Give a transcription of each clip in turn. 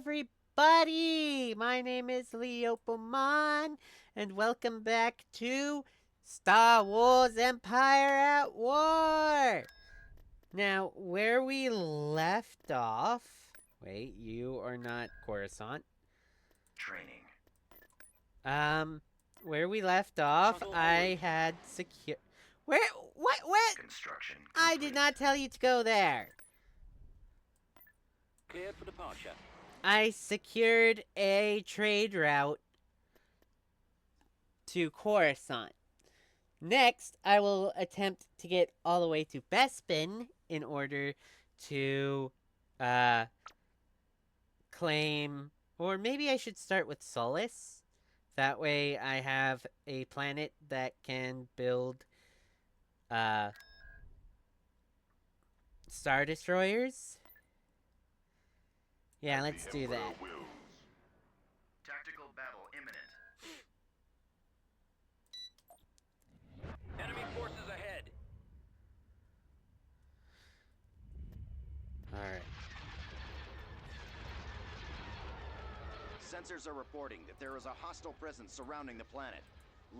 everybody! My name is Leopomon, and welcome back to Star Wars Empire at War! Now, where we left off... Wait, you are not Coruscant. Training. Where we left off, I had secure... Where? What? Construction I complete. did not tell you to go there! Cleared for departure. I secured a trade route to Coruscant. Next, I will attempt to get all the way to Bespin in order to claim, or maybe I should start with Solus. That way I have a planet that can build Star Destroyers. Yeah, let's do that. Tactical battle imminent. Enemy forces ahead. Alright. Sensors are reporting that there is a hostile presence surrounding the planet.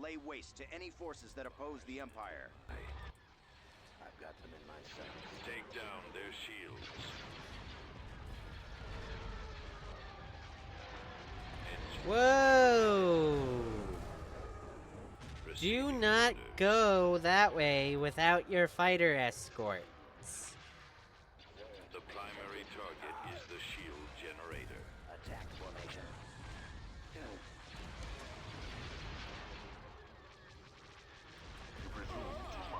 Lay waste to any forces that oppose the Empire. I've got them in my sights. Take down their shields. Whoa! Do not go that way without your fighter escorts. The primary target is the shield generator. Attack formation.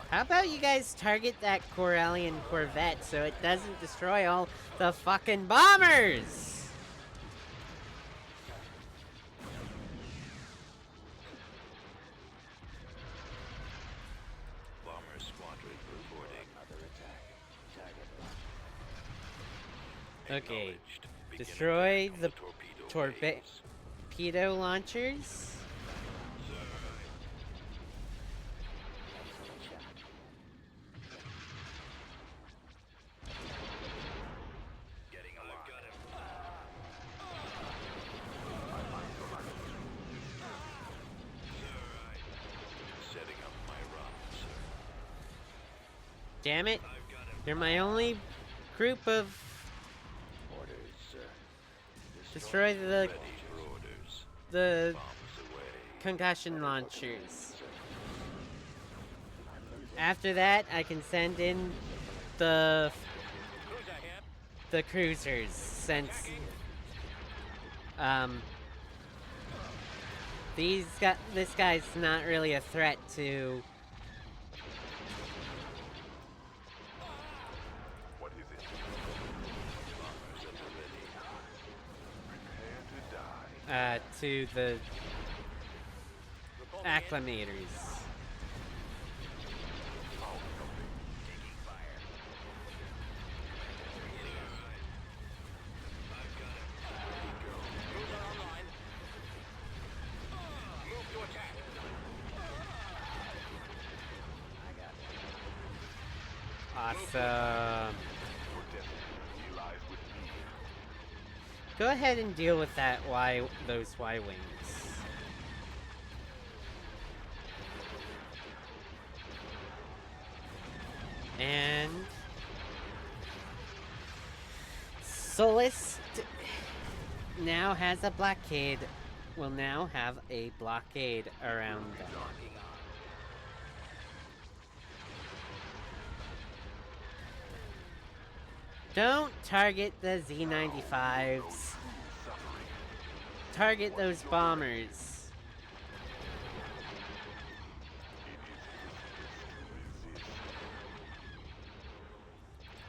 How about you guys target that Corellian Corvette so it doesn't destroy all the fucking bombers? Bomber squadron reporting. Another attack. Target. Okay. Acknowledged. Begin Destroy attack on the torpedo bays. torpedo launchers. Getting a lock. Got him. Setting up my run, sir. Damn it. I've got him. They're my only group of... Orders, sir. Destroy the Ready for orders. the Bombs away. concussion launchers. After that, I can send in the cruisers, since this guy's not really a threat to... What is it? Bombers at the ready. Prepare to die. to the acclimators. Taking fire. I've got him. Ready to go. Moves are online. Move to attack. I got it. Awesome. Your destiny lies with me. Go ahead and deal with that those Y-wings. And Solist now has a blockade. Will now have a blockade around them. Locking on. Don't target the Z-95s. Target those bombers.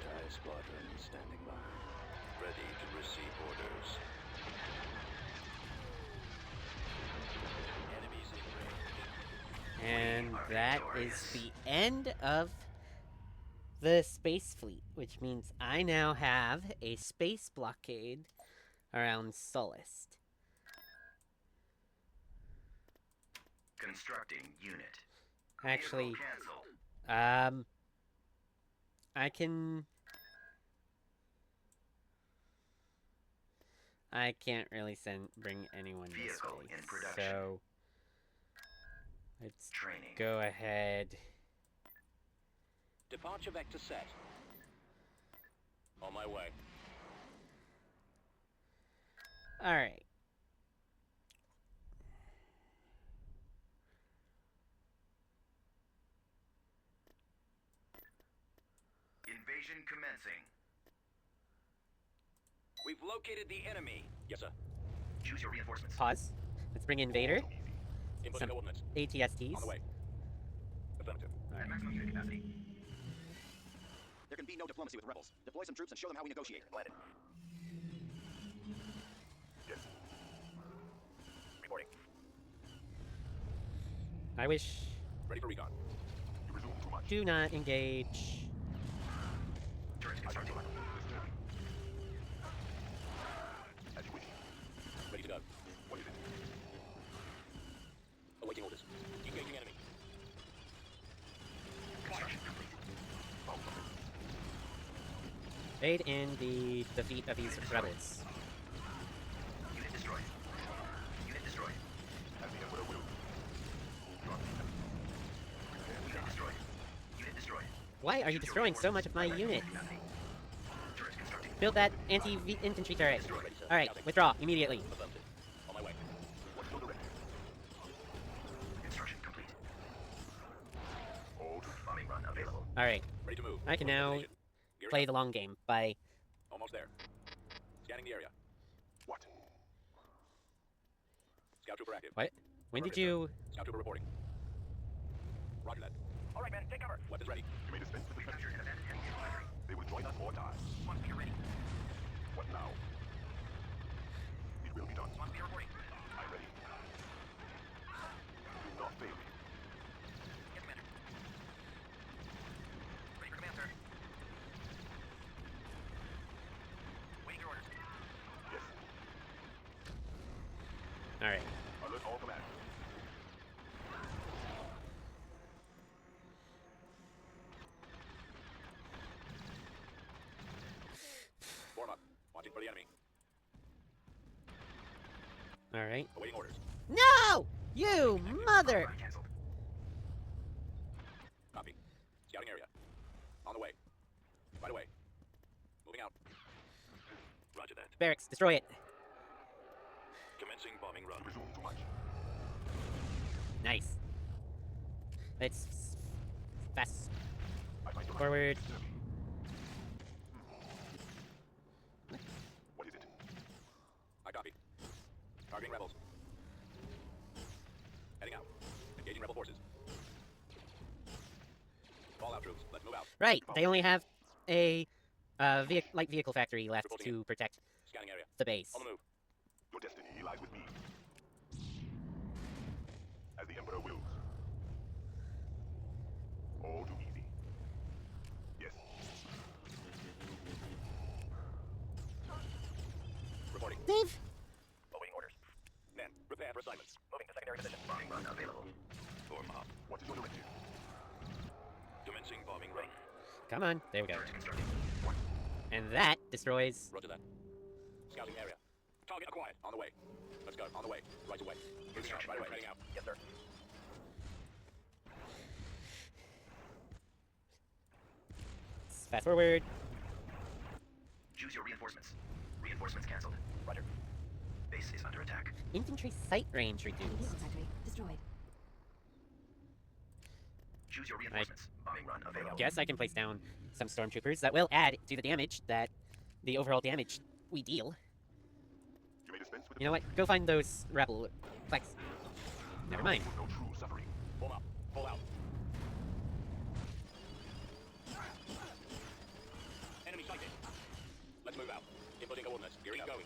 TIE squadron standing by. Ready to receive orders. Enemies in range. And that is the end of the space fleet, which means I now have a space blockade around Solist. Constructing unit. Actually, Vehicle canceled. I can I can't really bring anyone this Vehicle way. in production. So let's Training. go ahead. Departure vector set. On my way. All right. Invasion commencing. We've located the enemy. Yes, sir. Choose your reinforcements. Pause. Let's bring in Vader. Inputting Some coordinates. ATSTs. On the way. Affirmative. At maximum unit capacity. There can be no diplomacy with rebels. Deploy some troops and show them how we negotiate. Landed. Yes. Reporting. I wish. Ready for recon. You resume too much. Do not engage. Turret constructing. As you wish. Ready to go. What is it? Awaiting orders. Engaging enemy. Construction complete. Aid in the defeat of these rebels. Unit destroyed. Unit destroyed. As the Emperor will. Unit destroyed. Unit destroyed. Why are you destroying so much of my unit? Capacity. Turret constructing. Build that anti-infantry turret. Alright, withdraw immediately. Affirmative. On my way. What's your directive? Construction complete. Hold. Bombing run available. Alright, Ready to move. I can now Gearing play up. the long game by... Almost there. Scanning the area. What? Scout trooper active. What? When did you... Scout trooper reporting. Roger that. All right, men, take cover. Weapons ready. You may dispense with the Captured an abandoned enemy factory. They will join us or die. Once you're ready. What now? It will be done. Once you're reporting. I'm ready. Do not fail me. Yes, commander. Ready for command, sir. Waiting your orders. Yes. Alright. Alert all command. Form up. Watching for the enemy. Alright. Awaiting orders. No! You mother! Run canceled. Copy. Scouting area. On the way. Right away. Moving out. Roger that. Barracks, destroy it. Commencing bombing run. You resume too much. Nice. Let's... fast I find your forward. What is it? I copy. Targeting rebels. Heading out. Engaging rebel forces. Fallout troops. Let's move out. Right, they only have a light vehicle factory left to protect Scanning area. the base. On the move. Your destiny lies with me. As the Emperor wills. All too easy. Yes. Reporting. Dave! Awaiting orders. Men, prepare for assignments. Moving to secondary position. Bombing run available. Form up. What is your directive? Commencing bombing run. Come on, there we go. Turret constructing. And that destroys... Roger that. Scouting area. Target acquired. On the way. Let's go. On the way. Right away. Moving out. Right away. Heading out. Yes, sir. Fast forward. Choose your reinforcements. Reinforcements canceled. Roger. Base is under attack. Infantry sight range reduced. Vehicle factory destroyed. Choose your reinforcements. Bombing run available. Guess I can place down some stormtroopers. That will add to the damage that... the overall damage we deal. You may dispense with You know what? Go find those rebel... flex. Never mind. No true suffering. Form up. Pull out. Enemy sighted. Let's move out. Inputting coordinates. Gearing up. Going.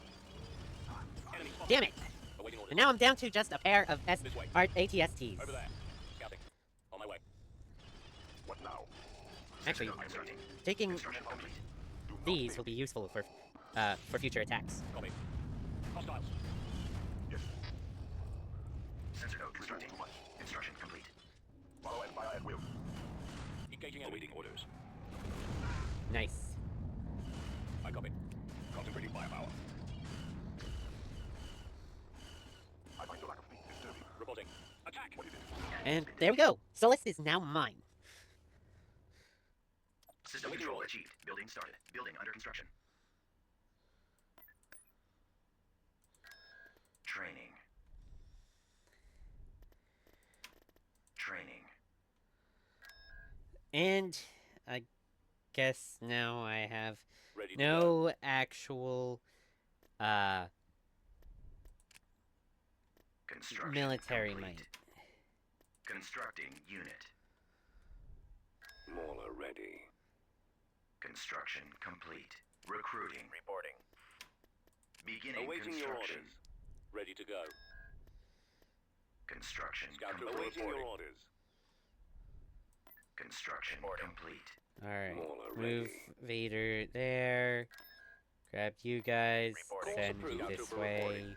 Enemy spotted. Damn it! Awaiting orders. And now I'm down to just a pair of This way. ATSTs. Over there. Scouting. On my way. What now? Actually, Constructing. taking Construction complete. Do not these fail will be me. useful for future attacks. Copy. Hostiles. Yes. Sensor node constructing. Too much. Construction complete. Follow and fire at will. Engaging enemy. Awaiting orders. Nice. I copy. Concentrating firepower. And there we go. Solus is now mine. System control achieved. Building started. Building under construction. Training. Training. And I guess now I have Ready to go. no actual Construction military complete. might. Constructing unit. Mauler ready. Construction complete. Recruiting. Reporting. Beginning Awaiting your construction. orders. Ready to go. Construction Scout complete. awaiting your orders. Construction Reporting. complete. Alright. Mauler Move ready. Vader there. Grab you guys. Reporting. Send Course you approved. this Trooper way. reporting.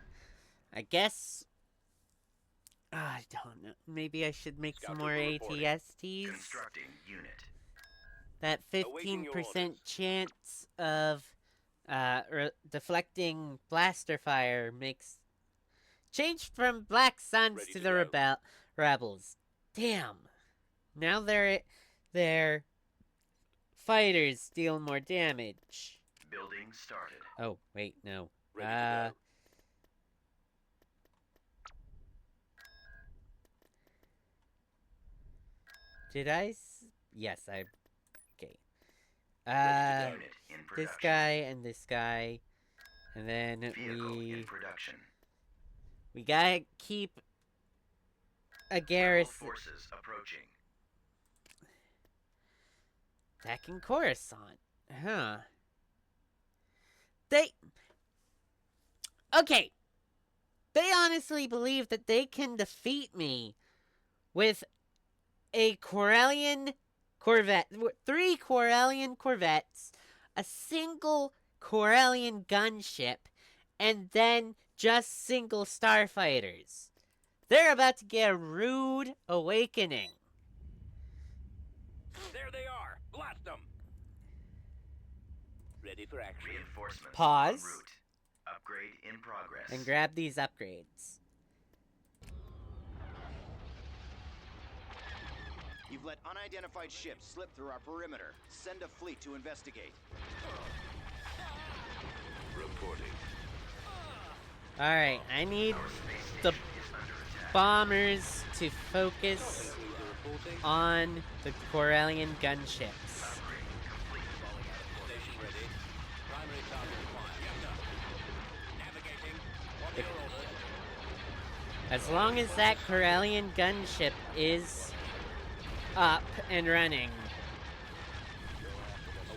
I guess. I don't know. Maybe I should make some Scout more trooper reporting. ATSTs. Constructing unit. That Awaiting your 15% orders. chance of deflecting blaster fire makes changed from Black Suns Ready to to the go. rebels. Damn. Now their fighters deal more damage. Building started. Oh wait, no. Ready to go. Did I? Yes, I. Okay. Ready to Unit in production. This guy and this guy, and then Vehicle in we production. gotta keep a Rebel garrison forces approaching. attacking Coruscant. Huh. They. Okay. They honestly believe that they can defeat me with a Corellian Corvette, 3 Corellian Corvettes, a single Corellian gunship, and then just single starfighters. They're about to get a rude awakening. There they are. Blast them. Ready for action. Reinforcements Pause. en route. Upgrade in progress. And grab these upgrades. You've let unidentified ships slip through our perimeter. Send a fleet to investigate. Reporting. Alright, I need Our space the station is under attack. bombers to focus Reporting. on the Corellian gunships. Upgrade complete. Station ready. Primary target acquired. Yes, sir. Navigating. What are your orders? As long as that Corellian gunship is up and running,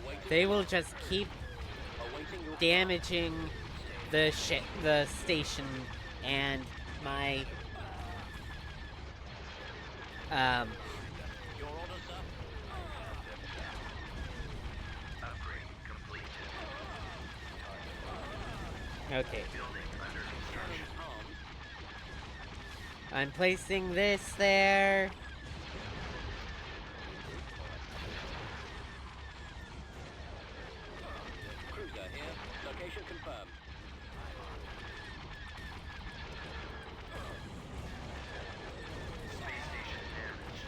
Awaiting. they will just keep Awaiting your damaging the station and my Your orders, sir. Upgrade complete. okay. Building under construction. Armed. I'm placing this there. Cruiser here. Location confirmed. Space station damaged.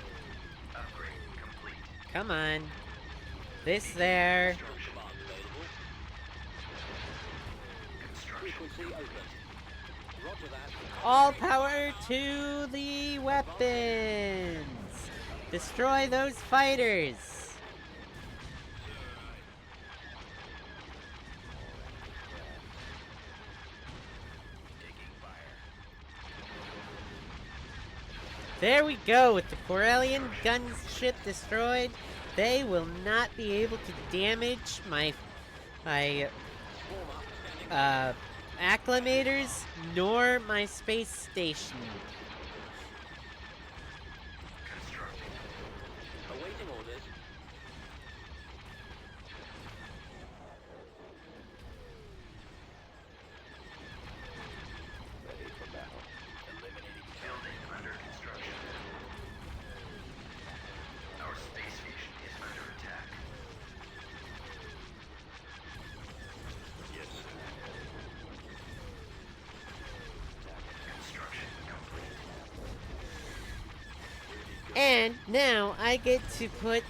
Upgrade complete. Come on. This there. Construction. Command available. Construction Frequency complete. open. Roger that. All power to the weapons. Destroy those fighters. Taking fire. There we go. With the Corellian gunship destroyed, they will not be able to damage my Swarm up. Standing. acclimators nor my space station. Constructing. Awaiting orders. Ready for battle. Eliminating building under construction. Our space station is under attack. Yes, sir. Construction complete. And now I get to put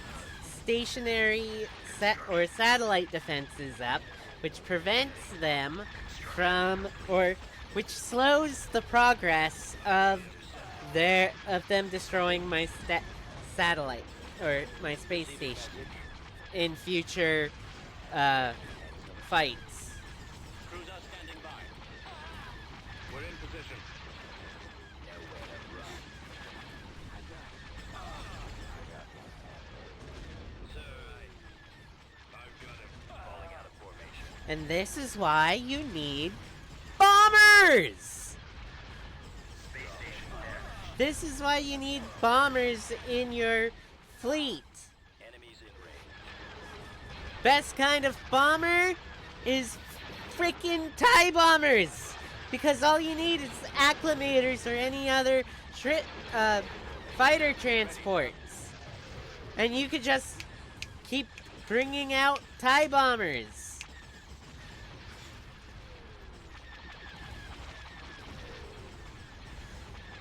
stationary satellite defenses up, which prevents them from, or which slows the progress of them destroying my satellite or my space station in future fights. Cruiser standing by. We're in position. I've got him. Falling out of formation. And this is why you need bombers! Space station damaged. This is why you need bombers in your fleet. Enemies in range. Best kind of bomber is freaking TIE bombers! Because all you need is acclimators or any other fighter transports. And you could just keep bringing out TIE bombers.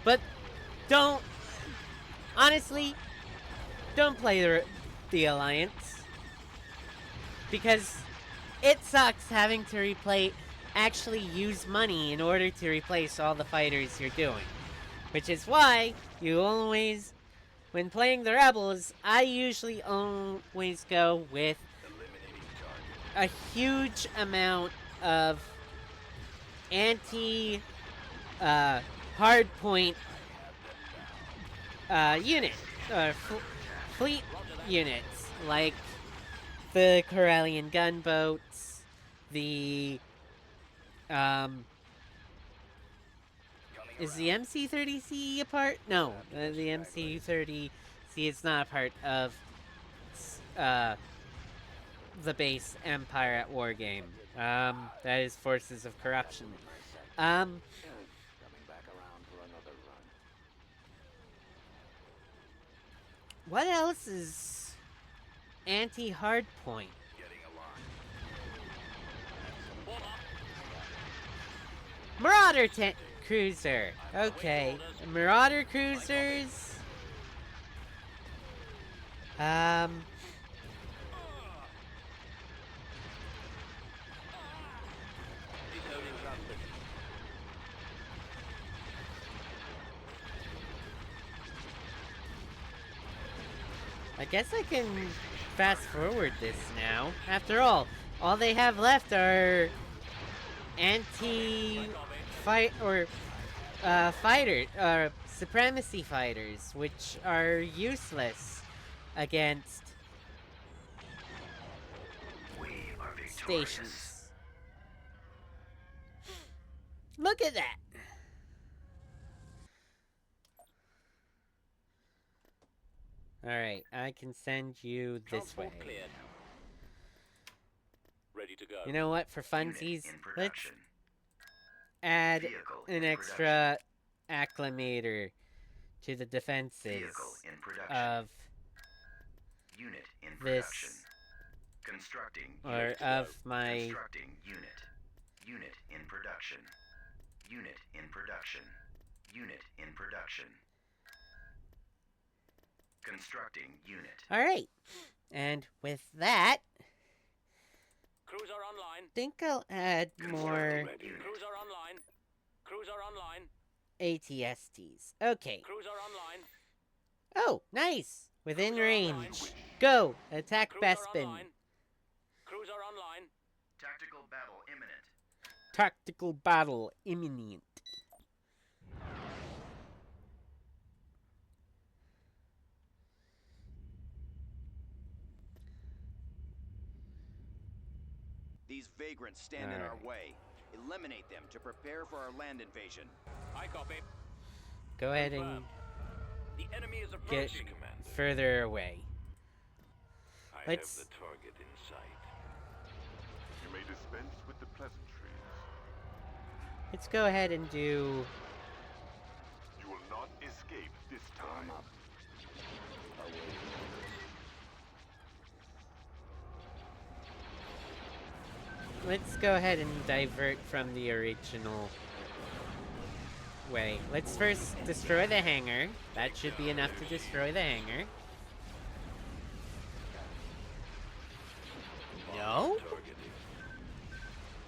But honestly, don't play the Alliance. Because it sucks having to actually use money in order to replace all the fighters you're doing. Which is why you always, when playing the Rebels, I usually always go with a huge amount of hardpoint fleet units, like the Corellian gunboats, the is the MC-30C a part? No, the MC-30C is not a part of the base Empire at War game. That is Forces of Corruption. Coming back around for another run. What else is anti-hardpoint? Getting alarmed. Marauder cruiser. Okay, Marauder cruisers. Decoding transmission. I guess I can fast forward this now. After all they have left are supremacy fighters, which are useless against We are victorious. stations. Look at that! Alright, I can send you this way. Transport cleared. Ready to go. You know what, for Unit funsies, in let's production. add Vehicle an in extra acclimator to the defenses Vehicle in production. of Unit in this, production. Constructing or unit. of my, Constructing unit. Unit in production. Unit in production. Unit in production. Constructing unit. alright. And with that, Cruiser online. I think I'll add more Unit. Cruiser online. Cruiser online. ATSTs. Okay. Cruiser online. Oh, nice! Within Cruiser online. range. Go! Attack Cruiser Bespin. online. Cruiser online. Tactical battle imminent. Tactical battle imminent. These vagrants stand in our Alright. way. Eliminate them to prepare for our land invasion. I copy. Go ahead and Confirmed. The enemy is get approaching. further away. I Let's- have the target in sight. You may dispense with the pleasantries. Let's go ahead and do... You will not escape this time. Let's go ahead and divert from the original way. Let's first destroy the hangar. That should be enough to destroy the hangar. No?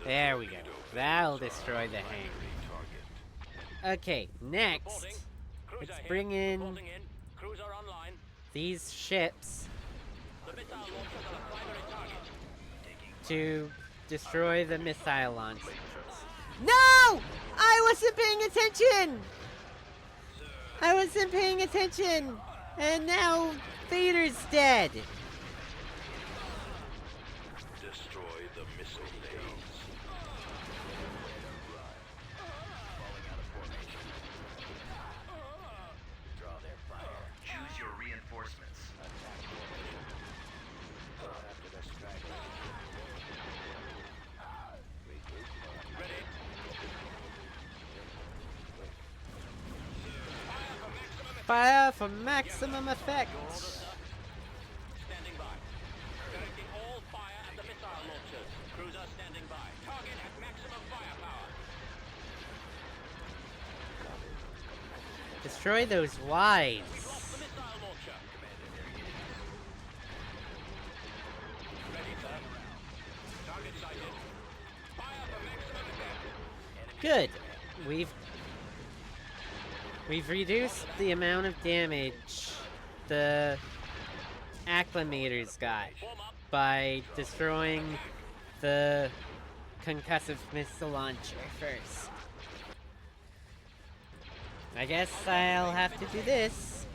There we go. That'll destroy the hangar. Okay, next, let's bring in Cruiser online. these ships The missile launchers are a primary target. to destroy the missile launchers. No! I wasn't paying attention! I wasn't paying attention! And now Vader's dead! Destroy the missile lanes. Draw their fire. Choose your reinforcements. After the straggler. Ready. Fire for maximum effect! Standing by. Directing all fire at the missile launchers. Cruiser standing by. Target at maximum firepower. Destroy those Lost wides! the missile launcher. Ready, sir. Target sighted. Fire for maximum effect. Good. We've reduced the amount of damage the acclimators got Form up. by destroying the concussive missile launcher first. I guess I'll have to do this.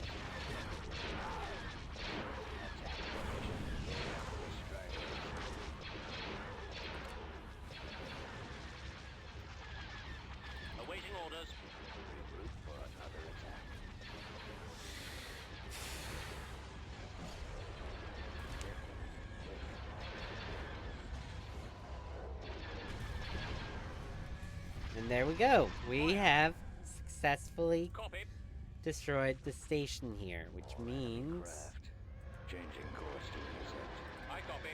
Awaiting orders. Regroup for another attack. And there we go. We have successfully Copy. destroyed the station here, which means Craft. Changing course to intercept. I copy.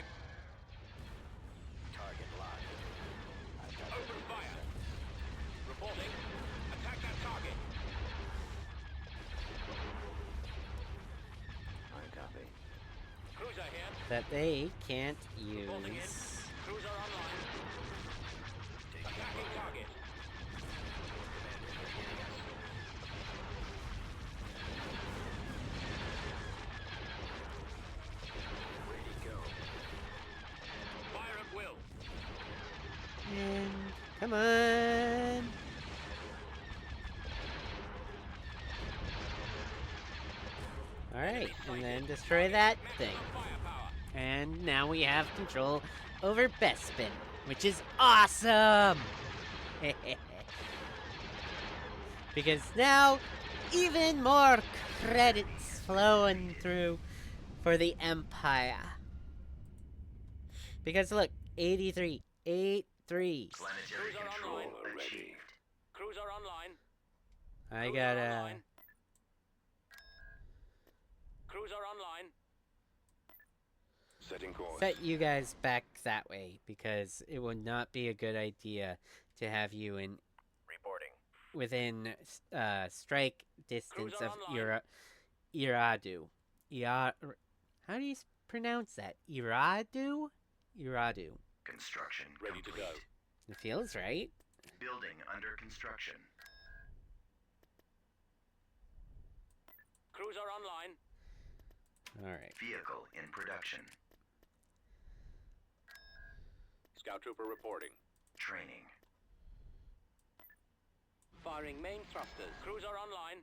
Target locked. Open fire. Reporting. Attack that target. I copy. Cruiser here. that they can't Reporting in. use. Cruiser online. Attacking target. Ready, go. Fire at will. And come on. Alright, and then destroy that thing. Firepower. And now we have control over Bespin, which is awesome! Because now, even more credits flowing through for the Empire. Because look, 83, 83. Planetary Cruiser control online. achieved. Cruiser online. I Cruiser gotta online. Cruiser online. Setting course. set you guys back that way, because it would not be a good idea to have you in Reporting. within strike distance Cruiser of online. Iradu. How do you pronounce that? Iradu? Iradu. Construction Ready to complete. go. It feels right. Building under construction. Cruiser online. Alright. Vehicle in production. Scout trooper reporting. Training. Firing main thrusters. Cruiser online.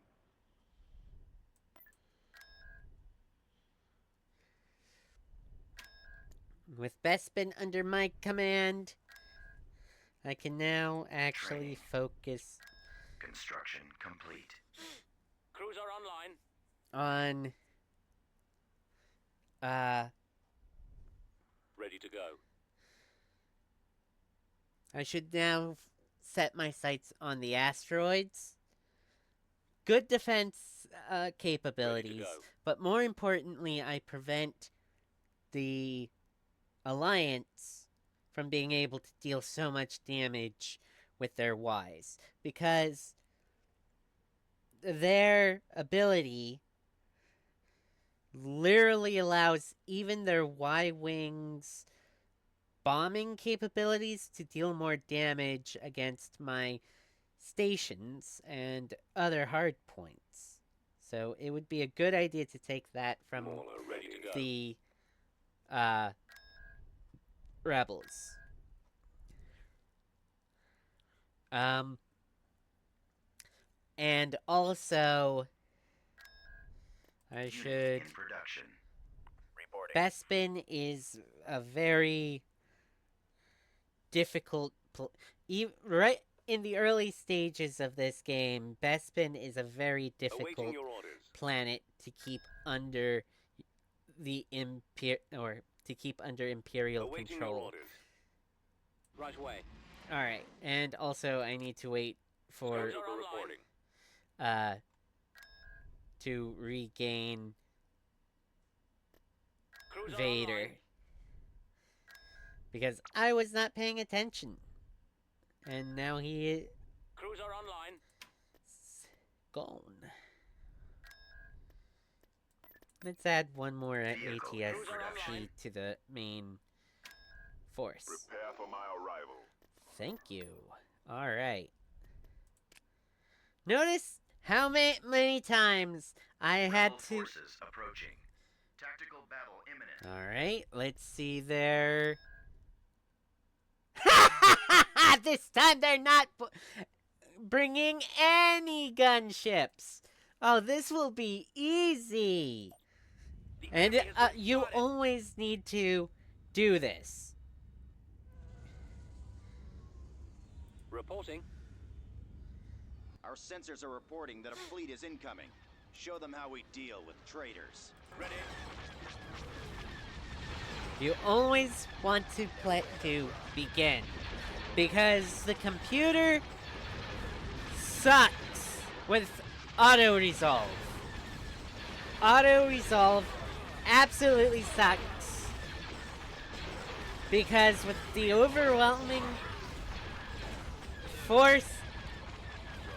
With Bespin under my command, I can now actually focus Construction complete. Cruiser online. on Ready to go. I should now set my sights on the asteroids. Good defense capabilities, go. but more importantly, I prevent the Alliance from being able to deal so much damage with their Ys. Because their ability literally allows even their Y-Wings bombing capabilities to deal more damage against my stations and other hard points. So it would be a good idea to take that from All are ready to go. the rebels. And also, I Unit should. in production. Reporting. Bespin is a very difficult. Right in the early stages of this game, Bespin is a very Awaiting difficult your orders. planet to keep under the imperial Awaiting your control. orders. Right away. All right, and also I need to wait for Cruiser online. Reporting. to regain Cruiser Vader online. because I was not paying attention, and now he is Cruiser online. gone. Let's add one more Vehicle in ATST production. to the main force. Prepare for my arrival. Thank you. All right. Notice how many times I had Rebel to. forces approaching. Tactical battle imminent. All right, let's see there. This time they're not bringing any gunships. Oh, this will be easy. The And enemy has been you spotted. always need to do this. Reporting. Our sensors are reporting that a fleet is incoming. Show them how we deal with traitors. Ready. You always want to begin because the computer sucks with auto resolve. Auto resolve absolutely sucks because with the overwhelming force.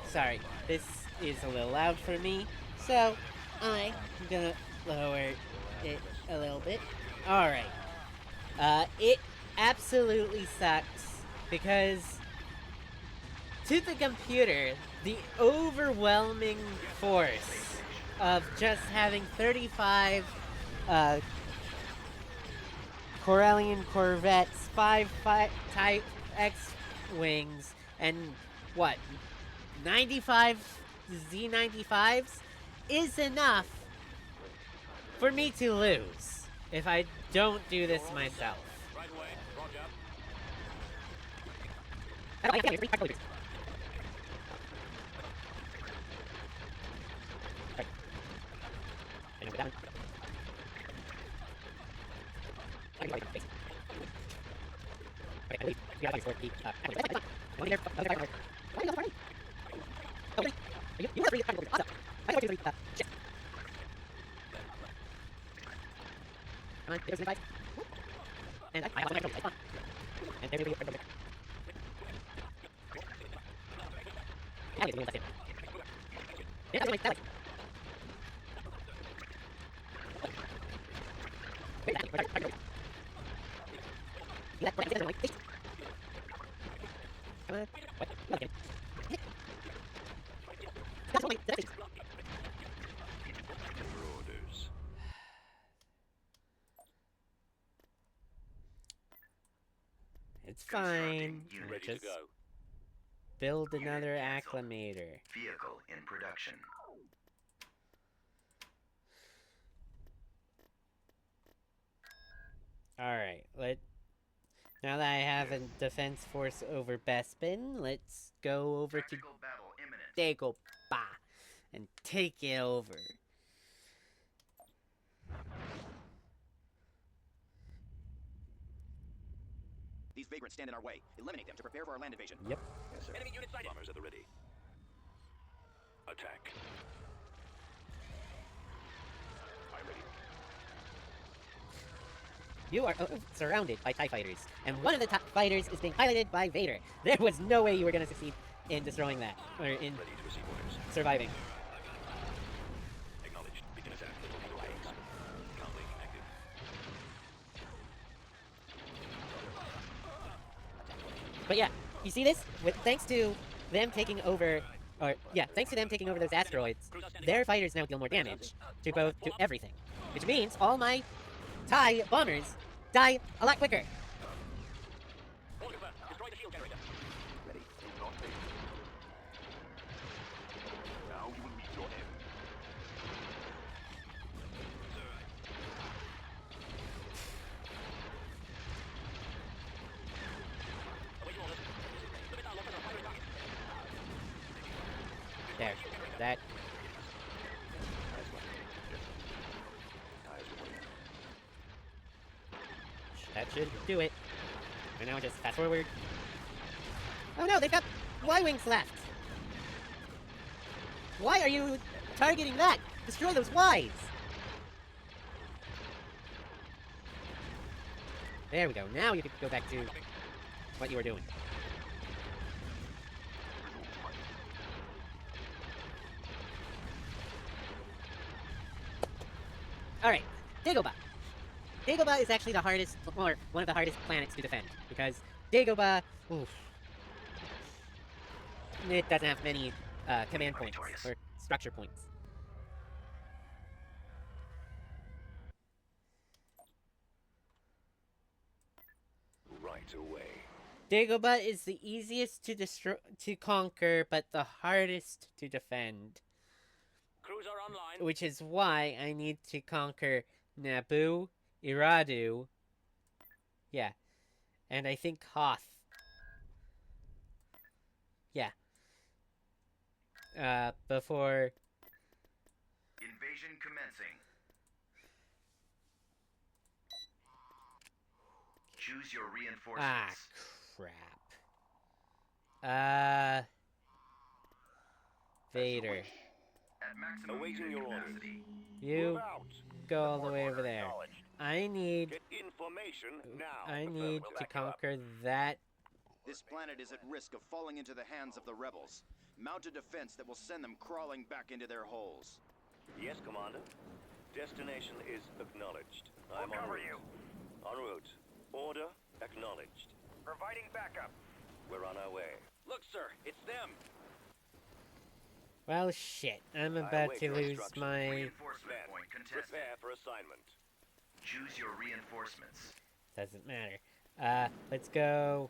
Sorry, this is a little loud for me, so I'm gonna lower it a little bit. Alright. It absolutely sucks because to the computer, the overwhelming force of just having 35 Corellian Corvettes, 5 Type X-Wings, and what? 95 Z95s is enough for me to lose if I don't do this myself. Right away. Roger. Your orders. It's fine. Constructing unit. Ready Just to go. build another Unit canceled. acclimator. Vehicle in production. Alright, now that I have a defense force over Bespin, let's go over to Tactical battle imminent. Dagobah and take it over. These vagrants stand in our way. Eliminate them to prepare for our land invasion. Yep. Yes, sir. Enemy unit sighted. Bombers at the ready. Attack. I'm ready. You are surrounded by TIE fighters, and one of the TIE fighters is being piloted by Vader. There was no way you were going to succeed in destroying that, or in Ready to receive orders. surviving. But yeah, you see this? Thanks to them taking over, thanks to them taking over those asteroids, their fighters now deal more damage to everything, which means all my TIE bombers die a lot quicker. All confirmed. Destroy the shield generator. Ready. Do not fail. Now you will meet your end. Awaiting orders. The missile launchers are firing targets. There, that. That should do it. And now just fast forward. Oh no, they've got Y-wings left! Why are you targeting that? Destroy those Ys! There we go, now you can go back to what you were doing. Alright, Dagobah. Dagobah is actually the hardest, or one of the hardest planets to defend, because Dagobah, oof, it doesn't have many command points, or structure points. Right away. Dagobah is the easiest to conquer, but the hardest to defend. Cruiser online. Which is why I need to conquer Naboo, Iradu, yeah, and I think Hoth. Yeah. Before... Invasion commencing. Choose your reinforcements. crap. Vader. At maximum Awaiting unit your orders. capacity. You go all the way over there. I need... Get information now. I need We'll to back you up. conquer that. This planet is at risk of falling into the hands of the rebels. Mount a defense that will send them crawling back into their holes. Yes, Commander. Destination is acknowledged. I'm en route. En route. Order acknowledged. Providing backup. We're on our way. Look, sir, it's them. Well, shit. I'm about await to your lose instructions. my... Reinforcement Men, point contested. prepare for assignment. Choose your reinforcements. Doesn't matter. Let's go...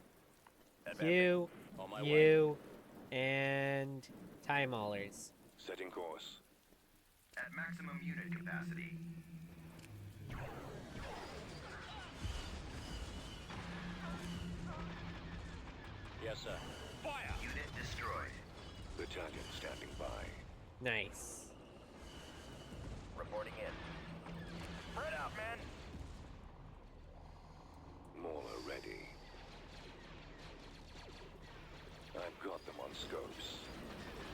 You, On my way. you, and TIE Maulers. Setting course. At maximum unit capacity. Yes, sir. Fire! Unit destroyed. Battalion standing by. Nice. Reporting in. Spread out, men. Mauler ready. I've got them on scopes.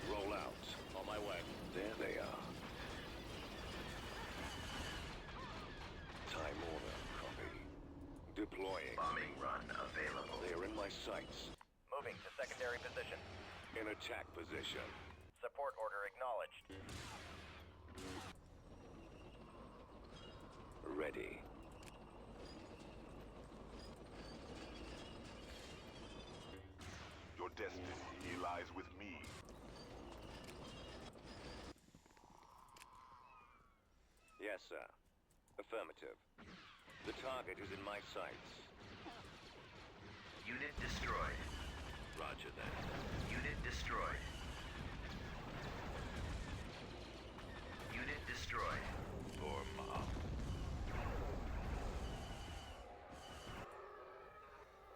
Roll out. On my way. There they are. Time order, copy. Deploying. Bombing run available. They are in my sights. Moving to secondary position. In attack position. Support order acknowledged. Ready. Your destiny lies with me. Yes, sir. Affirmative. The target is in my sights. Unit destroyed. Roger that. Unit destroyed. Unit destroyed. Form up.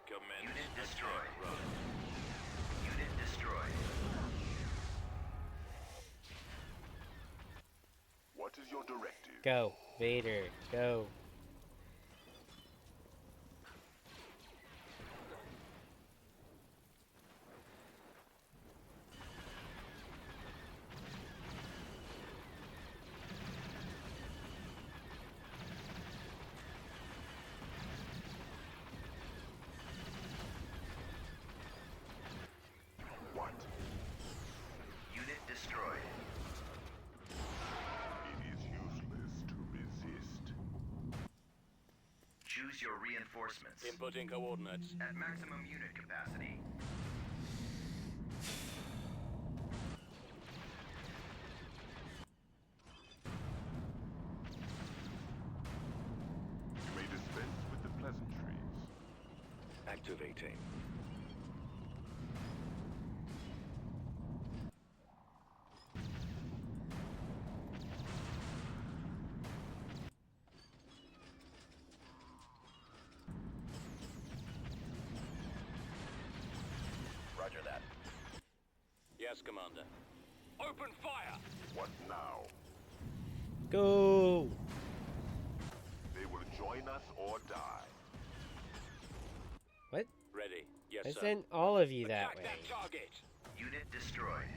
Commence Unit destroyed. attack run. Unit destroyed. What is your directive? Go, Vader, go. What? Unit destroyed. It is useless to resist. Choose your reinforcements. Inputting coordinates. At maximum unit capacity. activating. Roger that. Yes, Commander. Open fire! What now? Go! They will join us or die. What? Ready. Yes, I sir. sent all of you that Attack way. that target! Unit destroyed.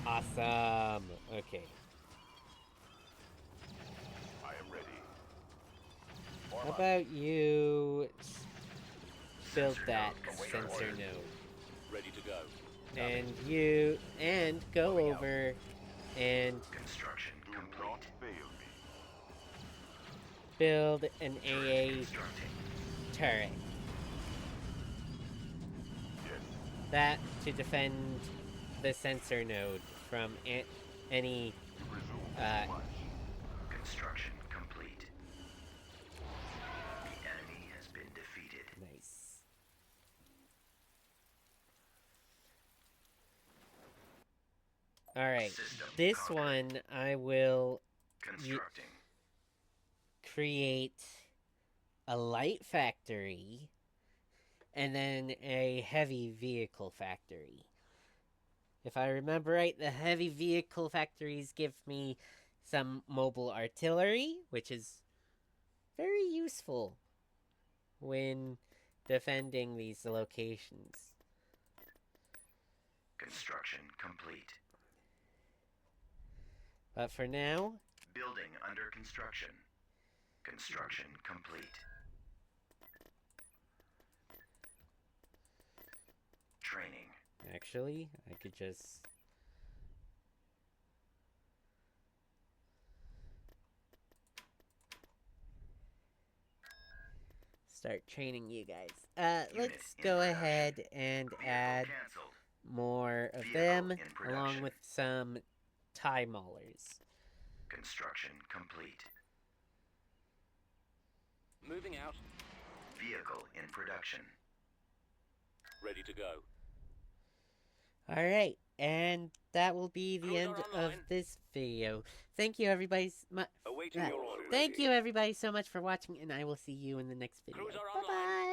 Awesome. Okay. I am ready. How about you build Sensor that node sensor constructed. node? Ready to go. And you go over and Construction Do complete. not fail me. build an Turret AA constructing. turret. Yes. That to defend the sensor node from any You presume Uh, too much. Construction complete. The enemy has been defeated. nice. All right. System This conquered. one I will Constructing. create a light factory and then a heavy vehicle factory. If I remember right, the heavy vehicle factories give me some mobile artillery, which is very useful when defending these locations. Construction complete. But for now, Building under construction. Construction complete. Training. actually, I could just start training you guys. Let's in go production. ahead and Vehicle add canceled. more of Vehicle them, in along production. with some tie maulers. Construction complete. Moving out. Vehicle in production. Ready to go. Alright, and that will be the Cruiser end of online. this video. Thank you, everybody. Awaiting your orders. Thank you, everybody, so much for watching, and I will see you in the next video. Cruiser Bye online. bye.